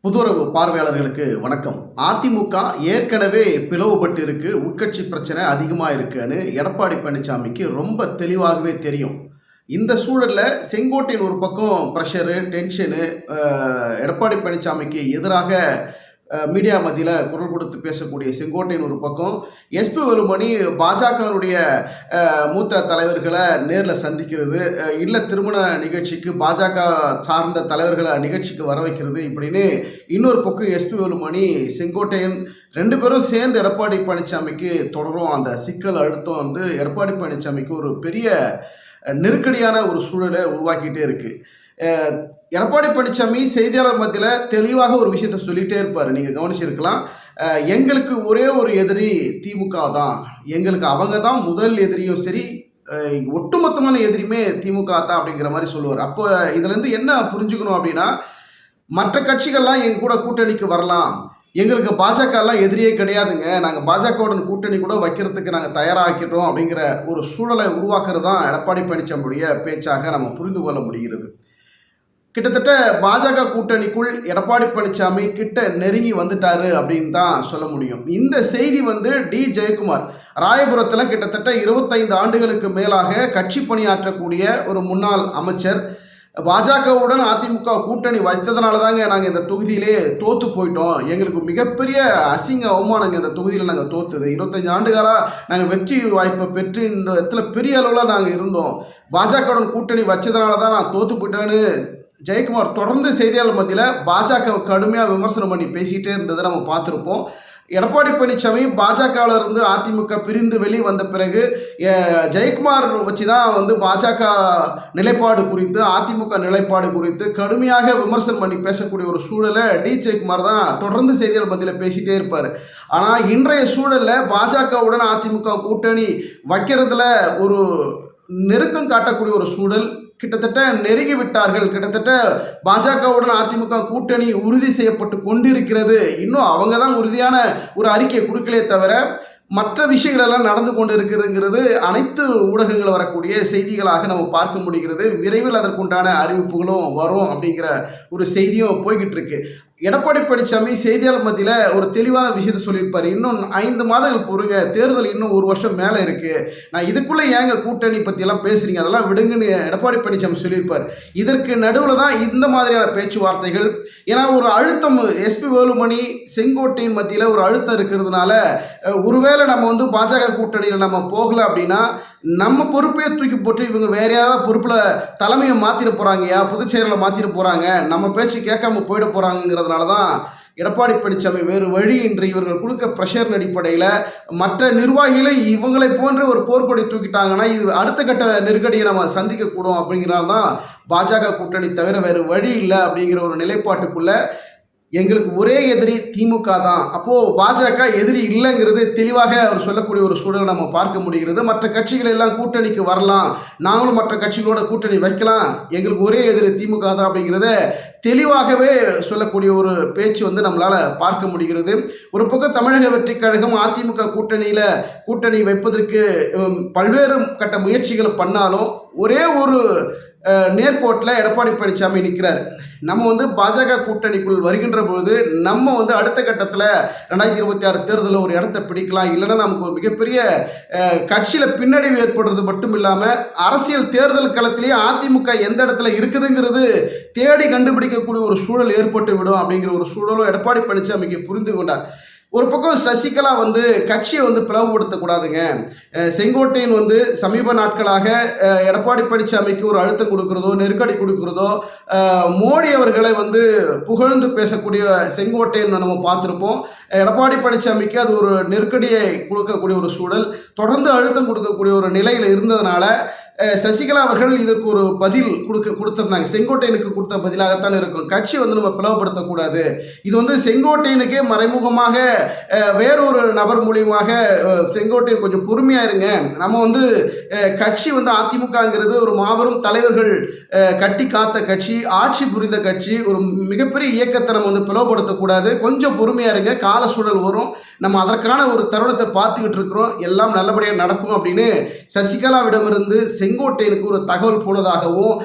புதுறவு பார்வையாளர்களுக்கு வணக்கம். அதிமுக ஏற்கனவே பிளவுபட்டு இருக்கு, உட்கட்சி பிரச்சனை அதிகமாக இருக்குன்னு எடப்பாடி பழனிசாமிக்கு ரொம்ப தெளிவாகவே தெரியும். இந்த சூழலில் செங்கோட்டையின் ஒரு பக்கம் ப்ரெஷரு, டென்ஷனு, எடப்பாடி பழனிசாமிக்கு எதிராக மீடியா மத்தியில் குரல் கொடுத்து பேசக்கூடிய செங்கோட்டையின் ஒரு பக்கம், எஸ்பி வேலுமணி பாஜகவினுடைய மூத்த தலைவர்களை நேரில் சந்திக்கிறது, இல்லை திருமண நிகழ்ச்சிக்கு பாஜக சார்ந்த தலைவர்களை நிகழ்ச்சிக்கு வர வைக்கிறது, இப்படின்னு இன்னொரு பக்கம் எஸ்பி வேலுமணி செங்கோட்டையன் ரெண்டு பேரும் சேர்ந்து எடப்பாடி பழனிசாமிக்கு தொடரும் அந்த சிக்கல் அழுத்தம் எடப்பாடி பழனிசாமிக்கு ஒரு பெரிய நெருக்கடியான ஒரு சூழலை உருவாக்கிட்டே இருக்குது. எடப்பாடி பழனிசாமி செய்தியாளர் மத்தியில் தெளிவாக ஒரு விஷயத்த சொல்லிகிட்டே இருப்பார். நீங்கள் கவனிச்சிருக்கலாம். எங்களுக்கு ஒரே ஒரு எதிரி திமுக தான், எங்களுக்கு அவங்க தான் முதல் எதிரியும் சரி, ஒட்டுமொத்தமான எதிரியுமே திமுக தான் அப்படிங்கிற மாதிரி சொல்லுவார். அப்போ இதுலேருந்து என்ன புரிஞ்சுக்கணும் அப்படின்னா, மற்ற கட்சிகள்லாம் எங்க கூட கூட்டணிக்கு வரலாம், எங்களுக்கு பாஜகலாம் எதிரியே கிடையாதுங்க, நாங்கள் பாஜகவுடன் கூட்டணி கூட வைக்கிறதுக்கு நாங்கள் தயாராகிக்கிறோம் அப்படிங்கிற ஒரு சூழலை உருவாக்குறது தான் எடப்பாடி பழனிசாமியுடைய பேச்சாக நம்ம புரிந்து கொள்ள முடிகிறது. கிட்டத்தட்ட பாஜக கூட்டணிக்குள் எடப்பாடி பழனிசாமி கிட்ட நெருங்கி வந்துட்டாரு அப்படின்னு தான் சொல்ல முடியும். இந்த செய்தி டி ஜெயக்குமார் ராயபுரத்தில் கிட்டத்தட்ட 25 ஆண்டுகளுக்கு மேலாக கட்சி பணியாற்றக்கூடிய ஒரு முன்னாள் அமைச்சர், பாஜகவுடன் அதிமுக கூட்டணி வைத்ததுனால தாங்க நாங்கள் இந்த தொகுதியிலே தோற்று போயிட்டோம், எங்களுக்கு மிகப்பெரிய அசிங்க அவமானங்க இந்த தொகுதியில் நாங்கள் தோற்றுது, 25 ஆண்டுகளாக நாங்கள் வெற்றி வாய்ப்பை பெற்று இந்த இடத்துல பெரிய அளவில் நாங்கள் இருந்தோம், பாஜகவுடன் கூட்டணி வச்சதுனால தான் நான் தோற்று போயிட்டேன்னு ஜெயக்குமார் தொடர்ந்து செய்தியாளர் மத்தியில் பாஜக கடுமையாக விமர்சனம் பண்ணி பேசிகிட்டே இருந்ததை நம்ம பார்த்துருப்போம். எடப்பாடி பழனிசாமி பாஜகவில் இருந்து அதிமுக பிரிந்து வெளியே வந்த பிறகு ஜெயக்குமார் வச்சு தான் பாஜக நிலைப்பாடு குறித்து, அதிமுக நிலைப்பாடு குறித்து கடுமையாக விமர்சனம் பண்ணி பேசக்கூடிய ஒரு சூழலை டி ஜெயக்குமார் தான் தொடர்ந்து செய்தியாளர் மத்தியில் பேசிகிட்டே இருப்பார். ஆனால் இன்றைய சூழலில் பாஜகவுடன் அதிமுக கூட்டணி வைக்கிறதுல ஒரு நெருக்கம் காட்டக்கூடிய ஒரு சூழல், கிட்டத்தட்ட நெருங்கி விட்டார்கள், கிட்டத்தட்ட பாஜகவுடன் அதிமுக கூட்டணி உறுதி செய்யப்பட்டு கொண்டிருக்கிறது, இன்னும் அவங்க தான் உறுதியான ஒரு அறிக்கையை கொடுக்கலே தவிர மற்ற விஷயங்களெல்லாம் நடந்து கொண்டு இருக்கிறதுங்கிறது அனைத்து ஊடகங்கள் வரக்கூடிய செய்திகளாக நம்ம பார்க்க முடிகிறது. விரைவில் அதற்குண்டான அறிவிப்புகளும் வரும் அப்படிங்கிற ஒரு செய்தியும் போய்கிட்டு இருக்கு. எடப்பாடி பழனிசாமி செய்தியாளர் மத்தியில் ஒரு தெளிவான விஷயத்த சொல்லியிருப்பார். இன்னும் 5 மாதங்கள் பொறுங்க, தேர்தல் இன்னும் 1 வருஷம் மேலே இருக்குது, நான் இதுக்குள்ளே ஏங்க கூட்டணி பற்றியெல்லாம் பேசுகிறீங்க, அதெல்லாம் விடுங்கன்னு எடப்பாடி பழனிசாமி சொல்லியிருப்பார். இதற்கு நடுவில் தான் இந்த மாதிரியான பேச்சுவார்த்தைகள், ஏன்னா ஒரு அழுத்தம் எஸ்பி வேலுமணி செங்கோட்டையின் மத்தியில் ஒரு அழுத்தம் இருக்கிறதுனால, ஒருவேளை நம்ம பாஜக கூட்டணியில் நம்ம போகலை அப்படின்னா நம்ம பொறுப்பையே தூக்கி போட்டு இவங்க வேற ஏதாவது பொறுப்பில் தலைமையை மாற்றிட போகிறாங்கயா, பொதுச் செயலில் மாற்றிட போகிறாங்க, நம்ம பேச்சு கேட்காம போயிட போகிறாங்கிறதுனால தான் எடப்பாடி பழனிசாமி வேறு வழி இன்று இவர்கள் கொடுக்க ப்ரெஷர் அடிப்படையில் மற்ற நிர்வாகிகளை இவங்களை போன்ற ஒரு போர்க்கொடி தூக்கிட்டாங்கன்னா இது அடுத்த கட்ட நெருக்கடியை நம்ம சந்திக்கக்கூடும் அப்படிங்கிறனால தான் பாஜக கூட்டணி தவிர வேறு வழி இல்லை அப்படிங்கிற ஒரு நிலைப்பாட்டுக்குள்ள எங்களுக்கு ஒரே எதிரி திமுக தான், அப்போது பாஜக எதிரி இல்லைங்கிறது தெளிவாக அவர் சொல்லக்கூடிய ஒரு சூழலை நம்ம பார்க்க முடிகிறது. மற்ற கட்சிகள் எல்லாம் கூட்டணிக்கு வரலாம், நாங்களும் மற்ற கட்சிகளோட கூட்டணி வைக்கலாம், எங்களுக்கு ஒரே எதிரி திமுக தான் அப்படிங்கிறத தெளிவாகவே சொல்லக்கூடிய ஒரு பேச்சு நம்மளால் பார்க்க முடிகிறது. ஒரு பக்கம் தமிழக வெற்றி கழகம் அதிமுக கூட்டணி வைப்பதற்கு பல்வேறு கட்ட முயற்சிகள் பண்ணாலும் ஒரே ஒரு நேர்கோட்டில் எடப்பாடி பழனிசாமி நிற்கிறார். நம்ம பாஜக கூட்டணிக்குள் வருகின்ற பொழுது நம்ம அடுத்த கட்டத்தில் 2026 தேர்தலில் ஒரு இடத்த பிடிக்கலாம், இல்லைன்னா நமக்கு ஒரு மிகப்பெரிய கட்சியில் பின்னடைவு ஏற்படுறது மட்டும் இல்லாமல் அரசியல் தேர்தல் களத்திலேயே அதிமுக எந்த இடத்துல இருக்குதுங்கிறது தேடி கண்டுபிடிக்கக்கூடிய ஒரு சூழல் ஏற்பட்டு விடும் அப்படிங்கிற ஒரு சூழலும் எடப்பாடி பழனிசாமிக்கு புரிந்து கொண்டார். ஒரு பக்கம் சசிகலா கட்சியை பிளவுபடுத்தக்கூடாதுங்க, செங்கோட்டையன் சமீப நாட்களாக எடப்பாடி பழனிசாமிக்கு ஒரு அழுத்தம் கொடுக்கிறதோ நெருக்கடி கொடுக்கிறதோ, மோடி அவர்களை புகழ்ந்து பேசக்கூடிய செங்கோட்டையன் நம்ம பார்த்துருப்போம். எடப்பாடி பழனிசாமிக்கு அது ஒரு நெருக்கடியை கொடுக்கக்கூடிய ஒரு சூழல், தொடர்ந்து அழுத்தம் கொடுக்கக்கூடிய ஒரு நிலையில் இருந்ததுனால சசிகலா அவர்கள் இதற்கு ஒரு பதில் கொடுத்துருந்தாங்க. செங்கோட்டையனுக்கு கொடுத்த பதிலாகத்தான் இருக்கும், கட்சி நம்ம பிளவுபடுத்தக்கூடாது, இது செங்கோட்டையனுக்கே மறைமுகமாக வேறொரு நபர் மூலியமாக செங்கோட்டையன் கொஞ்சம் பொறுமையாக இருங்க, நம்ம கட்சி அதிமுகங்கிறது ஒரு மாபெரும் தலைவர்கள் கட்டி காத்த கட்சி, ஆட்சி புரிந்த கட்சி, ஒரு மிகப்பெரிய இயக்கத்தை நம்ம பிளவுபடுத்தக்கூடாது, கொஞ்சம் பொறுமையாக இருங்க, கால சூழல் வரும், நம்ம அதற்கான ஒரு தருணத்தை பார்த்துக்கிட்டு இருக்கிறோம், எல்லாம் நல்லபடியாக நடக்கும் அப்படின்னு சசிகலாவிடமிருந்து செங்கோட்டையனுக்கு ஒரு தகவல் போனதாகவும்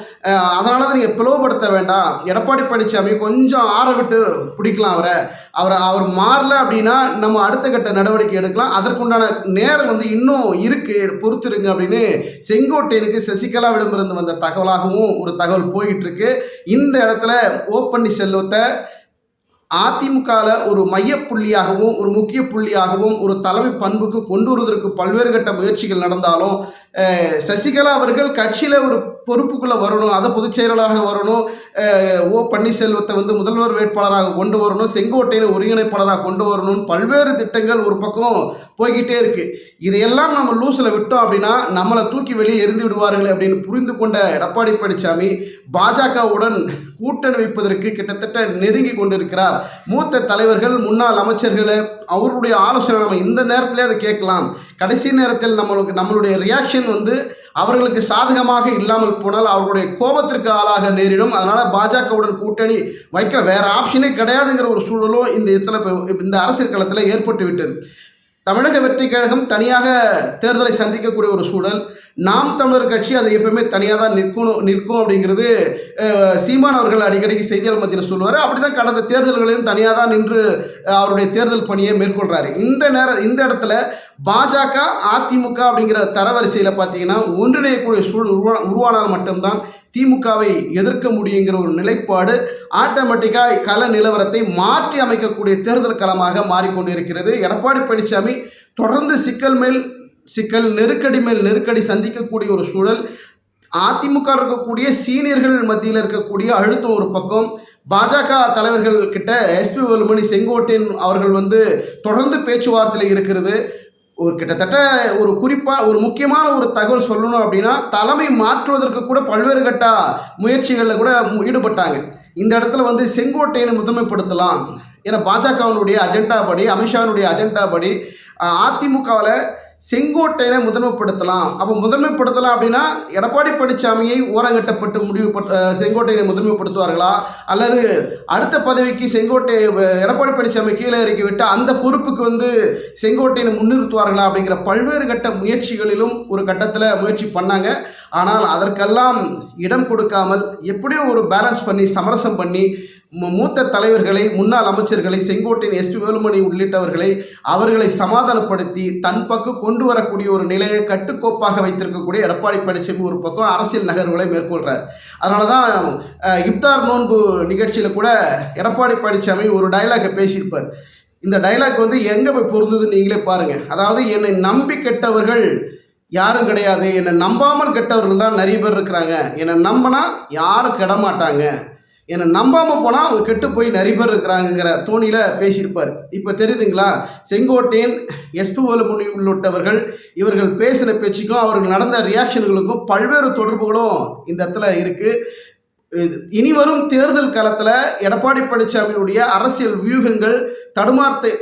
அதனால தான் நீங்கள் பிளவுபடுத்த வேண்டாம், எடப்பாடி பழனிசாமி கொஞ்சம் ஆற விட்டு பிடிக்கலாம் அவர் மாறல அப்படின்னா நம்ம அடுத்த கட்ட நடவடிக்கை எடுக்கலாம், அதற்குண்டான நேரம் வந்து இன்னும் இருக்கு, பொறுத்திருங்க அப்படின்னு செங்கோட்டையனுக்கு சசிகலாவிடமிருந்து வந்த தகவலாகவும் ஒரு தகவல் போயிட்டு இருக்கு. இந்த இடத்துல ஓ பன்னீர்செல்வத்தை அதிமுகவில் ஒரு மையப்புள்ளியாகவும் ஒரு முக்கிய புள்ளியாகவும் ஒரு தலைமை பண்புக்கு கொண்டு வருவதற்கு பல்வேறு கட்ட முயற்சிகள் நடந்தாலும் சசிகலா அவர்கள் கட்சியில் ஒரு பொறுப்புக்குள்ளே வரணும், அதை பொதுச் செயலாளராக வரணும், ஓ பன்னீர்செல்வத்தை வந்து முதல்வர் வேட்பாளராக கொண்டு வரணும், செங்கோட்டையனை ஒருங்கிணைப்பாளராக கொண்டு வரணும், பல்வேறு திட்டங்கள் ஒரு பக்கம் போய்கிட்டே இருக்குது. இதையெல்லாம் நம்ம லூஸில் விட்டோம் அப்படின்னா நம்மளை தூக்கி வெளியே எரிந்து விடுவார்கள் அப்படின்னு புரிந்து கொண்ட எடப்பாடி பழனிசாமி பாஜகவுடன் கூட்டணி வைப்பதற்கு கிட்டத்தட்ட நெருங்கி கொண்டிருக்கிறார். மூத்த தலைவர்கள், முன்னாள் அமைச்சர்களை அவருடைய ஆலோசனை நம்ம இந்த நேரத்திலே அதை கேட்கலாம். கடைசி நேரத்தில் நம்மளுடைய ரியாக்ஷன் வந்து அவர்களுக்கு சாதகமாக இல்லாமல் போனால் அவர்களுடைய கோபத்திற்கு ஆளாக நேரிடும். அதனால் பாஜகவுடன் கூட்டணி வைக்க வேறு ஆப்ஷனே கிடையாதுங்கிற ஒரு சூழலும் இந்த அரசியல் களத்தில் ஏற்பட்டு விட்டது. தமிழக வெற்றி கழகம் தனியாக தேர்தலை சந்திக்கக்கூடிய ஒரு சூழல். நாம் தமிழர் கட்சி அது எப்பவுமே தனியாக தான் நிற்கும் அப்படிங்கிறது சீமான் அவர்கள் அடிக்கடிக்கு செய்தியாளர் மத்தியில் சொல்லுவார். அப்படி தான் கடந்த தேர்தல்களையும் தனியாக தான் நின்று அவருடைய தேர்தல் பணியை மேற்கொள்கிறாரு. இந்த இடத்துல பாஜக அதிமுக அப்படிங்கிற தரவரிசையில் பார்த்தீங்கன்னா ஒன்றிணையக்கூடிய சூழல் உருவானால் மட்டும்தான் திமுகவை எதிர்க்க முடியுங்கிற ஒரு நிலைப்பாடு ஆட்டோமேட்டிக்காக கள நிலவரத்தை மாற்றி அமைக்கக்கூடிய தேர்தல் களமாக மாறிக்கொண்டிருக்கிறது. எடப்பாடி பழனிசாமி தொடர்ந்து சிக்கல் மேல் சிக்கல், நெருக்கடி மேல் நெருக்கடி சந்திக்கக்கூடிய ஒரு சூழல். அதிமுக இருக்கக்கூடிய சீனியர்கள் மத்தியில் இருக்கக்கூடிய அழுத்தம் ஒரு பக்கம், பாஜக தலைவர்கள் கிட்ட எஸ்பி வேலுமணி, செங்கோட்டையன் அவர்கள் வந்து தொடர்ந்து பேச்சுவார்த்தையில் இருக்கிறது. ஒரு கிட்டத்தட்ட ஒரு குறிப்பாக ஒரு முக்கியமான ஒரு தகவல் சொல்லணும் அப்படின்னா தலைமை மாற்றுவதற்கு கூட பல்வேறு கட்ட முயற்சிகளில் கூட ஈடுபட்டாங்க. இந்த இடத்துல வந்து செங்கோட்டையனை முதன்மைப்படுத்தலாம், ஏன்னா பாஜகவினுடைய அஜெண்டா படி, அமித்ஷாவினுடைய அஜெண்டா படி அதிமுகவில் செங்கோட்டையனை முதன்மைப்படுத்தலாம். அப்போ முதன்மைப்படுத்தலாம் அப்படின்னா எடப்பாடி பழனிசாமியை ஓரங்கட்டப்பட்டு செங்கோட்டையனை முதன்மைப்படுத்துவார்களா, அல்லது அடுத்த பதவிக்கு எடப்பாடி பழனிசாமி கீழே இறக்கி விட்டு அந்த பொறுப்புக்கு வந்து செங்கோட்டையனை முன்னிறுத்துவார்களா அப்படிங்கிற பல்வேறு கட்ட முயற்சிகளிலும் ஒரு கட்டத்தில் முயற்சி பண்ணாங்க. ஆனால் அதற்கெல்லாம் இடம் கொடுக்காமல் எப்படியோ ஒரு பேலன்ஸ் பண்ணி சமரசம் பண்ணி மூத்த தலைவர்களை, முன்னாள் அமைச்சர்களை, செங்கோட்டையன், எஸ்பி வேலுமணி உள்ளிட்டவர்களை அவர்களை சமாதானப்படுத்தி தன் பக்கம் கொண்டு வரக்கூடிய ஒரு நிலையை கட்டுக்கோப்பாக வைத்திருக்கக்கூடிய எடப்பாடி பழனிசாமி ஒரு பக்கம் அரசியல் நகர்வுகளை மேற்கொள்கிறார். அதனால தான் இப்தார் நோன்பு நிகழ்ச்சியில் கூட எடப்பாடி பழனிசாமி ஒரு டைலாகை பேசியிருப்பார். இந்த டைலாக் வந்து எங்கே போய் பொருந்ததுன்னு நீங்களே பாருங்கள். அதாவது என்னை நம்பி கெட்டவர்கள் யாரும் கிடையாது, என்னை நம்பாமல் கெட்டவர்கள் தான் நிறைய பேர் இருக்கிறாங்க, என்னை நம்பினா யாரும் கெடமாட்டாங்க, என்னை நம்பாமல் போனால் அவங்க கெட்டு போய் நிறைய பேர் இருக்கிறாங்கிற தோணியில் பேசியிருப்பார். இப்போ தெரியுதுங்களா, செங்கோட்டையன், எஸ்பி வேலுமணி உள்ளிட்டவர்கள் இவர்கள் பேசின பேச்சுக்கும் அவர்கள் நடந்த ரியாக்ஷன்களுக்கும் பல்வேறு தொடர்புகளும் இந்த இடத்துல இருக்குது. இனி வரும் தேர்தல் காலத்தில் எடப்பாடி பழனிசாமியினுடைய அரசியல் வியூகங்கள்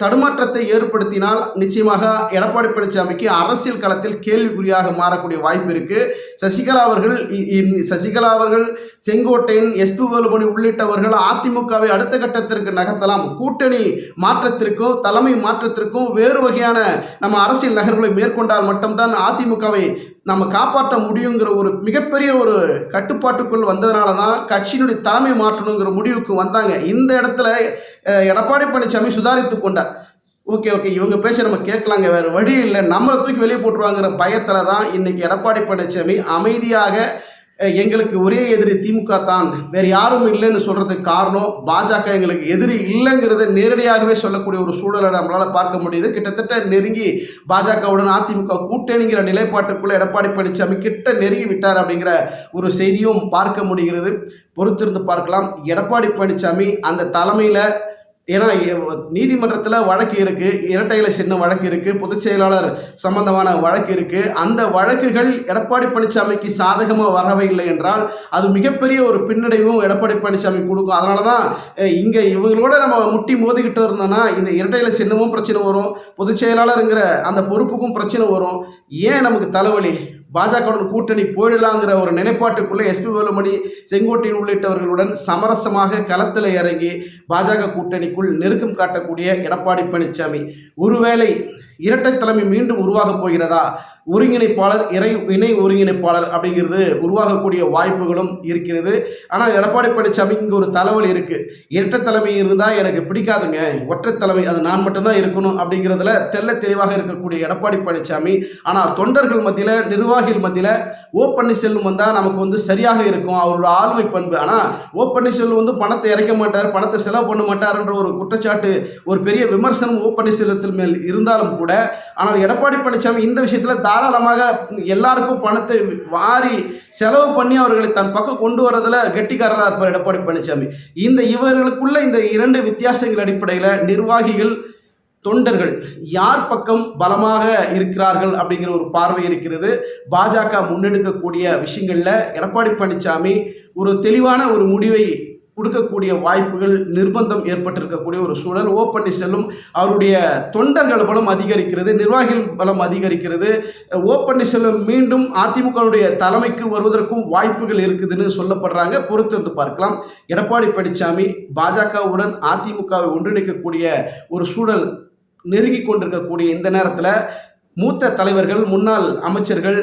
தடுமாற்றத்தை ஏற்படுத்தினால் நிச்சயமாக எடப்பாடி பழனிசாமிக்கு அரசியல் களத்தில் கேள்விக்குறியாக மாறக்கூடிய வாய்ப்பு இருக்குது. சசிகலா அவர்கள், செங்கோட்டையன், எஸ்பி வேலுமணி உள்ளிட்டவர்கள் அதிமுகவை அடுத்த கட்டத்திற்கு நகர்த்தலாம். கூட்டணி மாற்றத்திற்கும் தலைமை மாற்றத்திற்கும் வேறு வகையான நம்ம அரசியல் நகர்வுகளை மேற்கொண்டால் மட்டும்தான் அதிமுகவை நம்ம காப்பாற்ற முடியுங்கிற ஒரு மிகப்பெரிய ஒரு கட்டுப்பாட்டுக்குள் வந்ததுனால தான் கட்சியினுடைய தலைமை மாற்றணுங்கிற முடிவுக்கு வந்தாங்க. இந்த இடத்துல எடப்பாடி பழனிசாமி சுதாரித்து கொண்டார். ஓகே இவங்க பேச்ச நம்ம கேட்கலாங்க, வேறு வழி இல்லை, நம்மளை தூக்கி வெளியே போட்டுருவாங்கிற பயத்தில் தான் இன்றைக்கி எடப்பாடி பழனிசாமி அமைதியாக எங்களுக்கு ஒரே எதிரி திமுக தான், வேறு யாரும் இல்லைன்னு சொல்கிறதுக்கு காரணம் பாஜக எங்களுக்கு எதிரி இல்லைங்கிறத நேரடியாகவே சொல்லக்கூடிய ஒரு சூழலை நம்மளால் பார்க்க முடியுது. கிட்டத்தட்ட நெருங்கி பாஜகவுடன் அதிமுக கூட்டணிங்கிற நிலைப்பாட்டுக்குள்ளே எடப்பாடி பழனிசாமி கிட்ட நெருங்கி விட்டார் அப்படிங்கிற ஒரு செய்தியும் பார்க்க முடிகிறது. பொறுத்திருந்து பார்க்கலாம். எடப்பாடி பழனிசாமி அந்த தலைமையில், ஏன்னா நீதிமன்றத்தில் வழக்கு இருக்குது, இரட்டை இலை சின்ன வழக்கு இருக்குது, பொதுச் செயலாளர் சம்பந்தமான வழக்கு இருக்குது. அந்த வழக்குகள் எடப்பாடி பழனிசாமிக்கு சாதகமாக வரவே இல்லை என்றால் அது மிகப்பெரிய ஒரு பின்னடைவும் எடப்பாடி பழனிசாமி கொடுக்கும். அதனால தான் இங்கே இவங்களோட நம்ம முட்டி மோதிக்கிட்டு இருந்தோம்னா இந்த இரட்டை இலை சின்னமும் பிரச்சனை வரும், பொதுச் செயலாளருங்கிற அந்த பொறுப்புக்கும் பிரச்சனை வரும். ஏன் நமக்கு தலைவலி? பாஜகவுடன் கூட்டணி போயிடலாங்கிற ஒரு நிலைப்பாட்டுக்குள்ளே எஸ்பி வேலுமணி, செங்கோட்டையன் உள்ளிட்டவர்களுடன் சமரசமாக களத்தில் இறங்கி பாஜக கூட்டணிக்குள் நெருக்கம் காட்டக்கூடிய எடப்பாடி பழனிசாமி, ஒருவேளை இரட்டை தலைமை மீண்டும் உருவாகப் போகிறதா, ஒருங்கிணைப்பாளர் இணை ஒருங்கிணைப்பாளர் அப்படிங்கிறது உருவாகக்கூடிய வாய்ப்புகளும் இருக்கிறது. ஆனால் எடப்பாடி பழனிசாமி இங்கே ஒரு தலைவலி இருக்குது. இரட்டை தலைமை இருந்தால் எனக்கு பிடிக்காதுங்க, ஒற்றை தலைமை அது நான் மட்டும்தான் இருக்கணும் அப்படிங்கிறதுல தெல்ல தெளிவாக இருக்கக்கூடிய எடப்பாடி பழனிசாமி, ஆனால் தொண்டர்கள் மத்தியில், நிர்வாகிகள் மத்தியில் ஓ பன்னீர்செல்வம் வந்தால் நமக்கு சரியாக இருக்கும், அவரோட ஆளுமை பண்பு. ஆனால் ஓ பன்னீர்செல்வம் பணத்தை இறைக்க மாட்டார், பணத்தை செலவு பண்ண மாட்டார்ன்ற ஒரு குற்றச்சாட்டு, ஒரு பெரிய விமர்சனம் ஓ பன்னீர்செல்வத்தின் மேல் இருந்தாலும் கூட, ஆனால் எடப்பாடி பழனிசாமி இந்த விஷயத்தில் தாராளமாக எல்லாருக்கும் பணத்தை வாரி செலவு பண்ணி அவர்களை தன் பக்கம் கொண்டு வரதுல கெட்டிக்காரராக இருப்பார் எடப்பாடி பழனிசாமி. இவர்களுக்குள்ள இந்த இரண்டு வித்தியாசங்கள் அடிப்படையில் நிர்வாகிகள், தொண்டர்கள் யார் பக்கம் பலமாக இருக்கிறார்கள் அப்படிங்கிற ஒரு பார்வை இருக்கிறது. பாஜக முன்னெடுக்கக்கூடிய விஷயங்களில் எடப்பாடி பழனிசாமி ஒரு தெளிவான ஒரு முடிவை கொடுக்கக்கூடிய வாய்ப்புகள், நிர்பந்தம் ஏற்பட்டிருக்கக்கூடிய ஒரு சூழல். ஓ பன்னீர்செல்வம் அவருடைய தொண்டர்கள் பலம் அதிகரிக்கிறது, நிர்வாகிகள் பலம் அதிகரிக்கிறது. ஓ பன்னீர்செல்வம் மீண்டும் அதிமுகவுடைய தலைமைக்கு வருவதற்கும் வாய்ப்புகள் இருக்குதுன்னு சொல்லப்படுறாங்க. பொறுத்திருந்து பார்க்கலாம். எடப்பாடி பழனிசாமி பாஜகவுடன் அதிமுகவை ஒன்றிணைக்கக்கூடிய ஒரு சூழல் நெருங்கி கொண்டிருக்கக்கூடிய இந்த நேரத்தில் மூத்த தலைவர்கள், முன்னாள் அமைச்சர்கள்,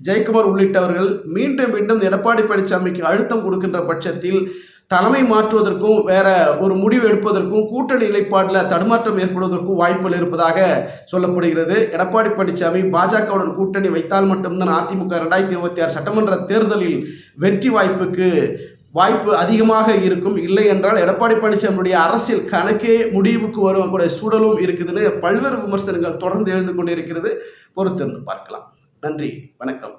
ஜெயக்குமார் உள்ளிட்டவர்கள் மீண்டும் மீண்டும் எடப்பாடி பழனிசாமிக்கு அழுத்தம் கொடுக்கின்ற பட்சத்தில் தலைமை மாற்றுவதற்கும் வேற ஒரு முடிவு எடுப்பதற்கும் கூட்டணி நிலைப்பாட்டில் தடுமாற்றம் ஏற்படுவதற்கும் வாய்ப்புகள் இருப்பதாக சொல்லப்படுகிறது. எடப்பாடி பழனிசாமி பாஜகவுடன் கூட்டணி வைத்தால் மட்டும்தான் அதிமுக 2026 சட்டமன்ற தேர்தலில் வெற்றி வாய்ப்பு அதிகமாக இருக்கும். இல்லை என்றால் எடப்பாடி பழனிசாமியுடைய அரசியல் கணக்கே முடிவுக்கு வரக்கூடிய சூழலும் இருக்குதுன்னு பல்வேறு விமர்சனங்கள் தொடர்ந்து எழுந்து கொண்டிருக்கிறது. பொறுத்திருந்து பார்க்கலாம். நன்றி, வணக்கம்.